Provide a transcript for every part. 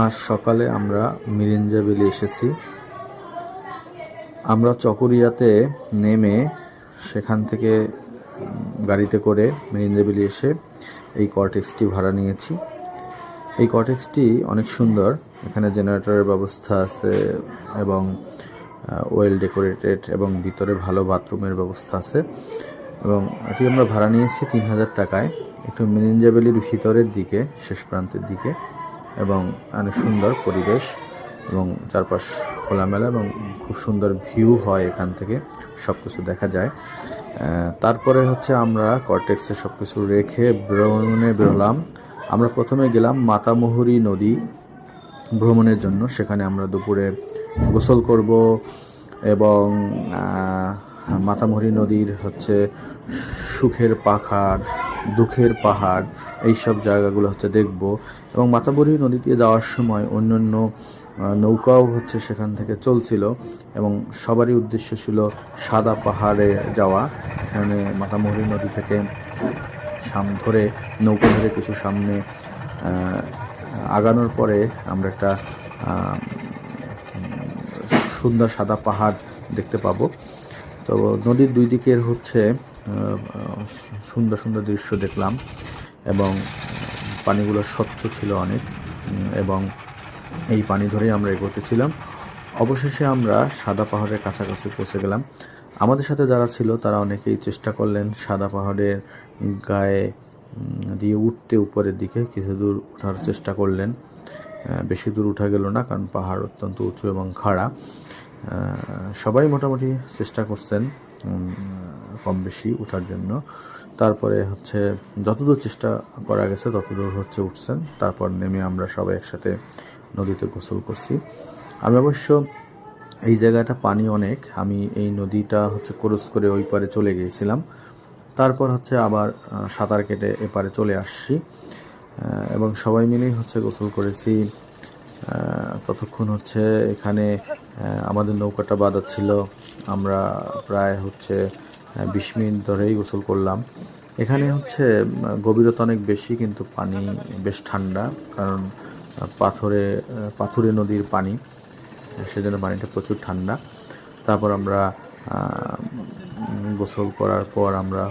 আজ সকালে আমরা মিরিঞ্জা ভ্যালি এসেছি। আমরা চকরিয়াতে নেমে সেখান থেকে গাড়িতে করে মিরিঞ্জা ভ্যালি এসে এই কর্টেক্সটি ভাড়া নিয়েছি। এই কর্টেক্সটি অনেক সুন্দর। এখানে জেনারেটরের ব্যবস্থা আছে এবং ওয়েল ডেকোরেটেড এবং ভিতরে ভালো বাথরুমের ব্যবস্থা আছে এবং এটি আমরা ভাড়া নিয়েছি 3000 টাকায়। একটু মিরিঞ্জা ভ্যালির ভিতরের দিকে, শেষ প্রান্তের দিকে, এবং অনেক সুন্দর পরিবেশ এবং চারপাশ খোলামেলা এবং খুব সুন্দর ভিউ হয়। এখান থেকে সব কিছু দেখা যায়। তারপরে আমরা কর্টেক্সে সব কিছু রেখে ভ্রমণে বেরোলাম। আমরা প্রথমে গেলাম মাতামুহুরী নদী ভ্রমণের জন্য। সেখানে আমরা দুপুরে গোসল করব এবং মাতামুহুরী নদীর সুখের পাহাড়, দুঃখের পাহাড়, এইসব জায়গাগুলো দেখব। এবং মাতামুহুরী নদী দিয়ে যাওয়ার সময় অন্যান্য নৌকাও সেখান থেকে চলছিল এবং সবারই উদ্দেশ্য ছিল সাদা পাহাড়ে যাওয়া। এখানে মাতামুহুরী নদী থেকে ধরে নৌকা ধরে কিছু সামনে আগানোর পরে আমরা একটা সুন্দর সাদা পাহাড় দেখতে পাবো। তো নদীর দুই দিকের সুন্দর সুন্দর দৃশ্য দেখলাম এবং পানিগুলো স্বচ্ছ ছিল অনেক, এবং এই পানি ধরেই আমরা এগোতেছিলাম। অবশেষে আমরা সাদা পাহাড়ের কাছাকাছি পৌঁছে গেলাম। আমাদের সাথে যারা ছিল তারা অনেকেই চেষ্টা করলেন সাদা পাহাড়ের গায়ে দিয়ে উঠতে, উপরের দিকে কিছু দূর ওঠার চেষ্টা করলেন। বেশি দূর উঠা গেল না, কারণ পাহাড় অত্যন্ত উঁচু এবং খাড়া। সবাই মোটামুটি চেষ্টা করছেন কম বেশি উঠার জন্য। তারপরে যতদূর চেষ্টা করা গেছে ততদূর উঠছেন। তারপর নেমে আমরা সবাই একসাথে নদীতে গোসল করছি। আমি অবশ্য এই জায়গাটা পানি অনেক, আমি এই নদীটা ক্রস করে ওই পারে চলে গিয়েছিলাম। তারপর আবার সাঁতার কেটে এপারে চলে আসছি এবং সবাই মিলেই গোসল করেছি। ততক্ষণ এখানে আমাদের নৌকাটা বাঁধা ছিল। আমরা প্রায় 20 মিনিট ধরেই গোসল করলাম। এখানে গভীরতা অনেক বেশি, কিন্তু পানি বেশ ঠান্ডা, কারণ পাথুরে নদীর পানি, সেজন্য পানিটা প্রচুর ঠান্ডা। তারপর আমরা গোসল করার পর আমরা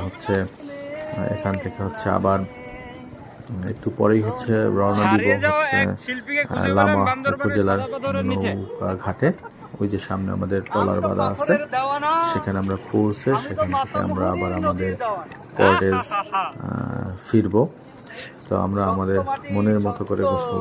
এখান থেকে আবার একটু পরেই রওনা দিব লামা উপজেলার নৌকা ঘাটে। ওই যে সামনে আমাদের ট্রলার বাঁধা আছে, সেখানে আমরা পৌঁছে সেখান থেকে আমরা আবার আমাদের কটেজ ফিরবো। তো আমরা আমাদের মনের মতো করে গোসল